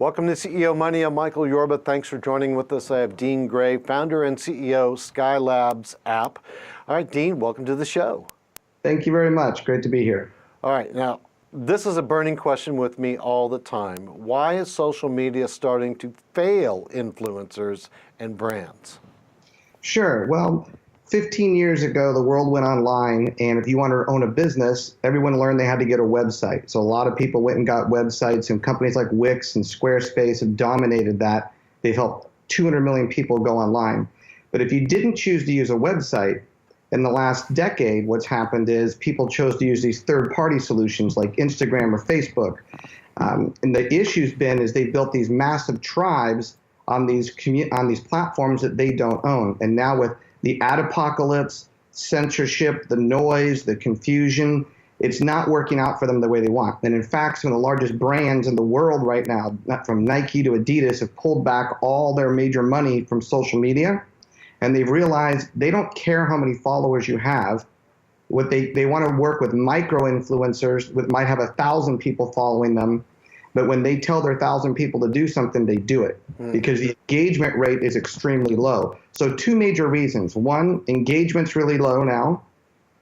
Welcome to CEO Money. I'm Michael Yorba. Thanks for joining with us. I have Dean Gray, founder and CEO, Skylab App. All right, Dean, welcome to the show. Thank you very much. Great to be here. All right, now, this is a burning question with me all the time. Why is social media starting to fail influencers and brands? Sure. Well, 15 years ago, the world went online, and if you want to own a business, everyone learned they had to get a website. So a lot of people went and got websites, and companies like Wix and Squarespace have dominated that. They've helped 200 million people go online. But if you didn't choose to use a website, in the last decade, what's happened is people chose to use these third-party solutions like Instagram or Facebook. And the issue's been is they built these massive tribes on these platforms that they don't own. And now with the ad apocalypse, censorship, the noise, the confusion, it's not working out for them the way they want. And in fact, some of the largest brands in the world right now, from Nike to Adidas, have pulled back all their major money from social media. And they've realized they don't care how many followers you have. What they want to work with micro-influencers that might have 1,000 people following them. But when they tell their 1,000 people to do something, they do it because the engagement rate is extremely low. So two major reasons. One, engagement's really low now.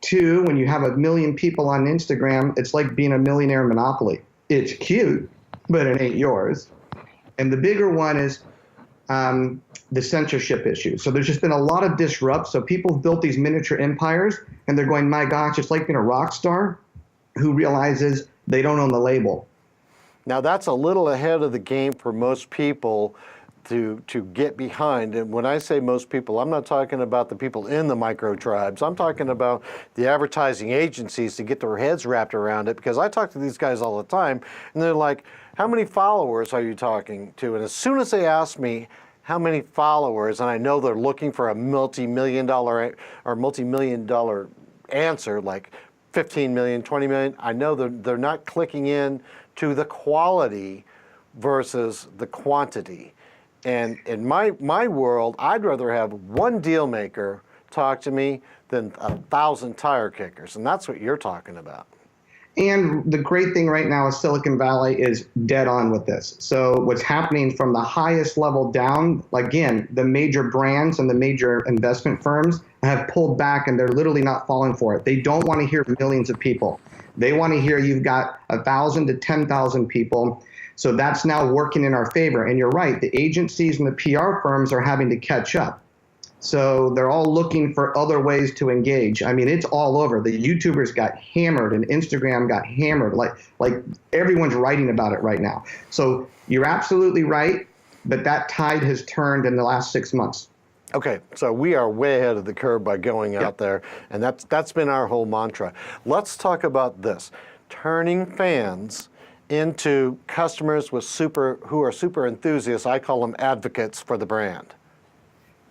Two, when you have 1 million people on Instagram, it's like being a millionaire monopoly. It's cute, but it ain't yours. And the bigger one is the censorship issue. So there's just been a lot of disrupt. So people have built these miniature empires, and they're going, my gosh, it's like being a rock star who realizes they don't own the label. Now that's a little ahead of the game for most people to get behind. And when I say most people, I'm not talking about the people in the micro tribes. I'm talking about the advertising agencies to get their heads wrapped around it, because I talk to these guys all the time and they're like, how many followers are you talking to? And as soon as they ask me how many followers, and I know they're looking for a multi-million dollar answer, like 15 million, 20 million, I know they're not clicking in to the quality versus the quantity. And in my world, I'd rather have one deal maker talk to me than 1,000 tire kickers. And that's what you're talking about. And the great thing right now is Silicon Valley is dead on with this. So what's happening from the highest level down, again, the major brands and the major investment firms have pulled back, and they're literally not falling for it. They don't want to hear millions of people. They want to hear you've got 1,000 to 10,000 people. So that's now working in our favor. And you're right, the agencies and the PR firms are having to catch up. So they're all looking for other ways to engage. I mean, it's all over. The YouTubers got hammered and Instagram got hammered. Like everyone's writing about it right now. So you're absolutely right, but that tide has turned in the last 6 months. Okay, so we are way ahead of the curve by going out there, and that's been our whole mantra. Let's talk about this, turning fans into customers who are super enthusiasts. I call them advocates for the brand.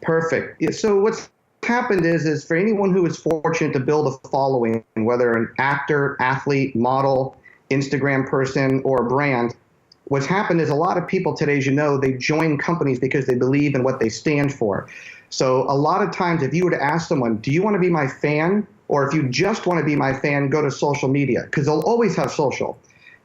Perfect. Yeah, so what's happened is for anyone who is fortunate to build a following, whether an actor, athlete, model, Instagram person, or a brand, what's happened is a lot of people today, as you know, they join companies because they believe in what they stand for. So a lot of times, if you were to ask someone, do you want to be my fan? Or if you just want to be my fan, go to social media, because they'll always have social.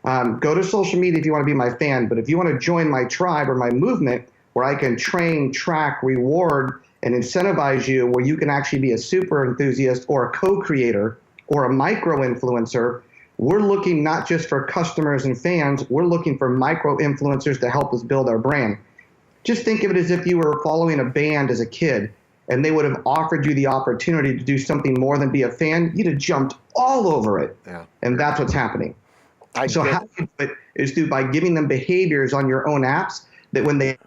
Go to social media if you want to be my fan. But if you want to join my tribe or my movement, where I can train, track, reward, and incentivize you, where you can actually be a super enthusiast or a co-creator or a micro-influencer, we're looking not just for customers and fans, we're looking for micro-influencers to help us build our brand. Just think of it as if you were following a band as a kid, and they would have offered you the opportunity to do something more than be a fan, you'd have jumped all over it. Yeah. And that's what's happening. So how you do it is by giving them behaviors on your own apps that when they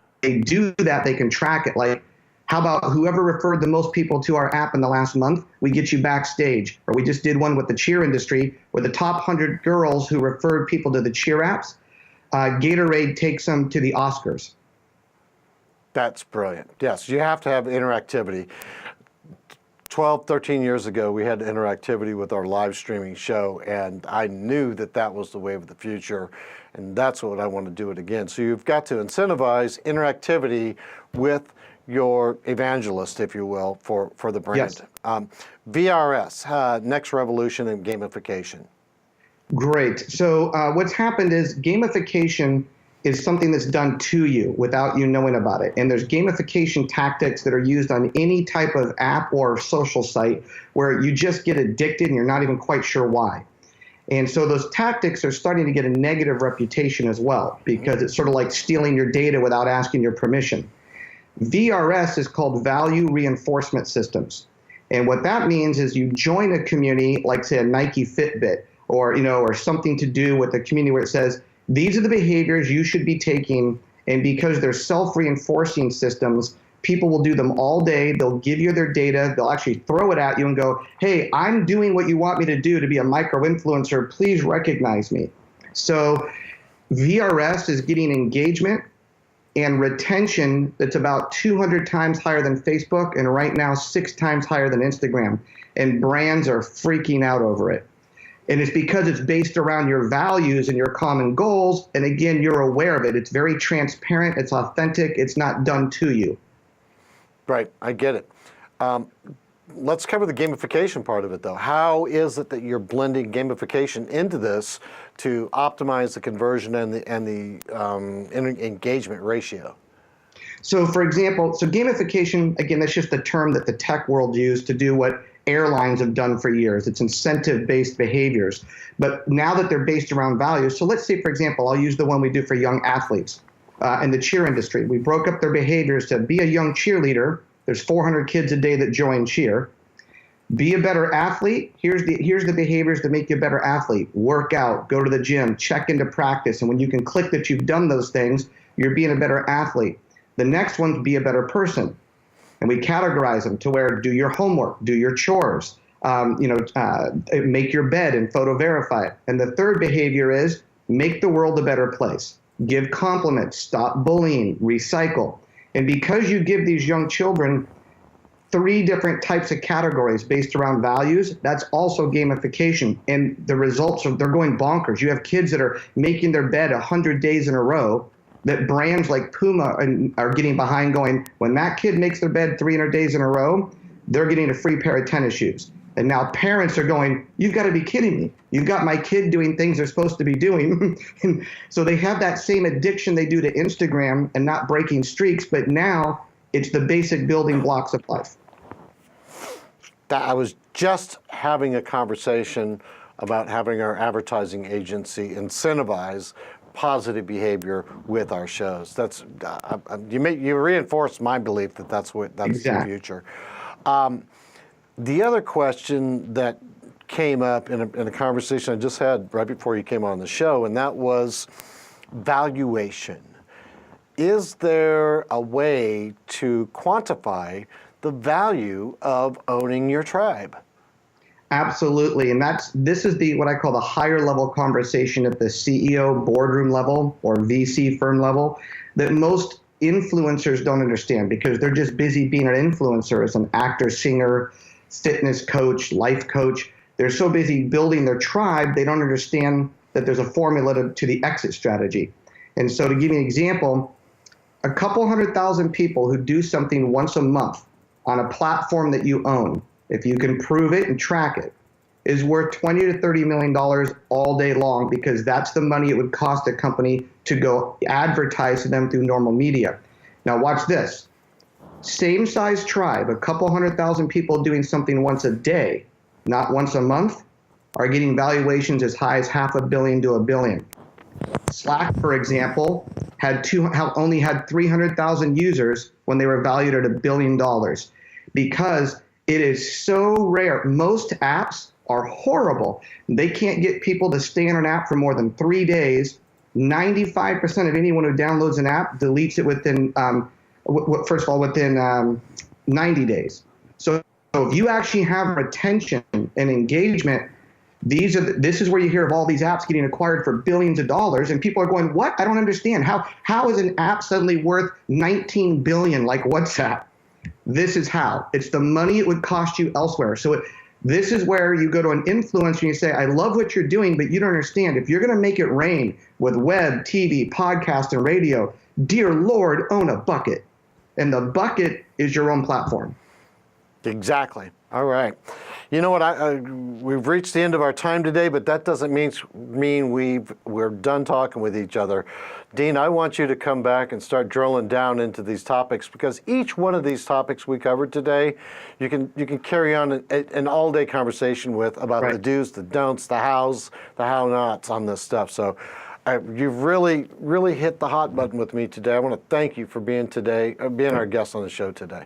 do that, they can track it. Like, how about whoever referred the most people to our app in the last month, we get you backstage. Or we just did one with the cheer industry where the top 100 girls who referred people to the cheer apps, Gatorade takes them to the Oscars. That's brilliant. Yes, you have to have interactivity. 12, 13 years ago, we had interactivity with our live streaming show, and I knew that was the wave of the future, and that's what I want to do it again. So you've got to incentivize interactivity with your evangelist, if you will, for the brand. Yes. VRS, next revolution in gamification. Great. So what's happened is gamification is something that's done to you without you knowing about it. And there's gamification tactics that are used on any type of app or social site where you just get addicted and you're not even quite sure why. And so those tactics are starting to get a negative reputation as well, because it's sort of like stealing your data without asking your permission. VRS is called Value Reinforcement Systems. And what that means is you join a community like, say, a Nike Fitbit, or something to do with a community where it says, these are the behaviors you should be taking, and because they're self-reinforcing systems, people will do them all day. They'll give you their data. They'll actually throw it at you and go, hey, I'm doing what you want me to do to be a micro-influencer. Please recognize me. So VRS is getting engagement and retention that's about 200 times higher than Facebook, and right now 6 times higher than Instagram. And brands are freaking out over it. And it's because it's based around your values and your common goals. And again, you're aware of it. It's very transparent. It's authentic. It's not done to you. Right, I get it. Let's cover the gamification part of it, though. How is it that you're blending gamification into this to optimize the conversion and the engagement ratio? So, for example, gamification, again, that's just a term that the tech world used to do what airlines have done for years. It's incentive-based behaviors. But now that they're based around values, so let's say, for example, I'll use the one we do for young athletes in the cheer industry. We broke up their behaviors to be a young cheerleader. There's 400 kids a day that join cheer. Be a better athlete. Here's the behaviors that make you a better athlete. Work out, go to the gym, check into practice. And when you can click that you've done those things, you're being a better athlete. The next one's be a better person. And we categorize them to where do your homework, do your chores, make your bed and photo verify it. And the third behavior is make the world a better place. Give compliments, stop bullying, recycle. And because you give these young children 3 different types of categories based around values, that's also gamification. And the results they're going bonkers. You have kids that are making their bed 100 days in a row, that brands like Puma are getting behind, going, when that kid makes their bed 300 days in a row, they're getting a free pair of tennis shoes. And now parents are going, you've got to be kidding me. You've got my kid doing things they're supposed to be doing. And so they have that same addiction they do to Instagram and not breaking streaks, but now it's the basic building blocks of life. I was just having a conversation about having our advertising agency incentivize positive behavior with our shows. That's you reinforce my belief that that's the future. The other question that came up in a conversation I just had right before you came on the show, and that was valuation. Is there a way to quantify the value of owning your tribe? Absolutely, and this is what I call the higher level conversation at the CEO boardroom level or VC firm level that most influencers don't understand, because they're just busy being an influencer as an actor, singer, fitness coach, life coach. They're so busy building their tribe, they don't understand that there's a formula to the exit strategy. And so to give you an example, a couple 100,000 people who do something once a month on a platform that you own, if you can prove it and track it, is worth $20 to $30 million all day long, because that's the money it would cost a company to go advertise to them through normal media. Now watch this. Same size tribe, a couple 100,000 people doing something once a day, not once a month, are getting valuations as high as $500 million to $1 billion. Slack, for example, only had 300,000 users when they were valued at $1 billion, because it is so rare. Most apps are horrible. They can't get people to stay on an app for more than 3 days. 95% of anyone who downloads an app deletes it within, within 90 days. So if you actually have retention and engagement, this is where you hear of all these apps getting acquired for billions of dollars, and people are going, what? I don't understand. How is an app suddenly worth 19 billion like WhatsApp? This is how. It's the money it would cost you elsewhere. So this is where you go to an influencer and you say, I love what you're doing, but you don't understand. If you're going to make it rain with web, TV, podcast, and radio, dear Lord, own a bucket. And the bucket is your own platform. Exactly. All right. You know what? We've reached the end of our time today, but that doesn't mean we're done talking with each other. Dean, I want you to come back and start drilling down into these topics, because each one of these topics we covered today, you can carry on an all-day conversation with about Right. the do's, the don'ts, the hows, the how-nots on this stuff. So you've really hit the hot button with me today. I want to thank you for being our guest on the show today.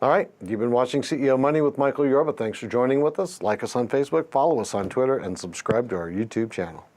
All right, you've been watching CEO Money with Michael Yorba. Thanks for joining with us. Like us on Facebook, follow us on Twitter, and subscribe to our YouTube channel.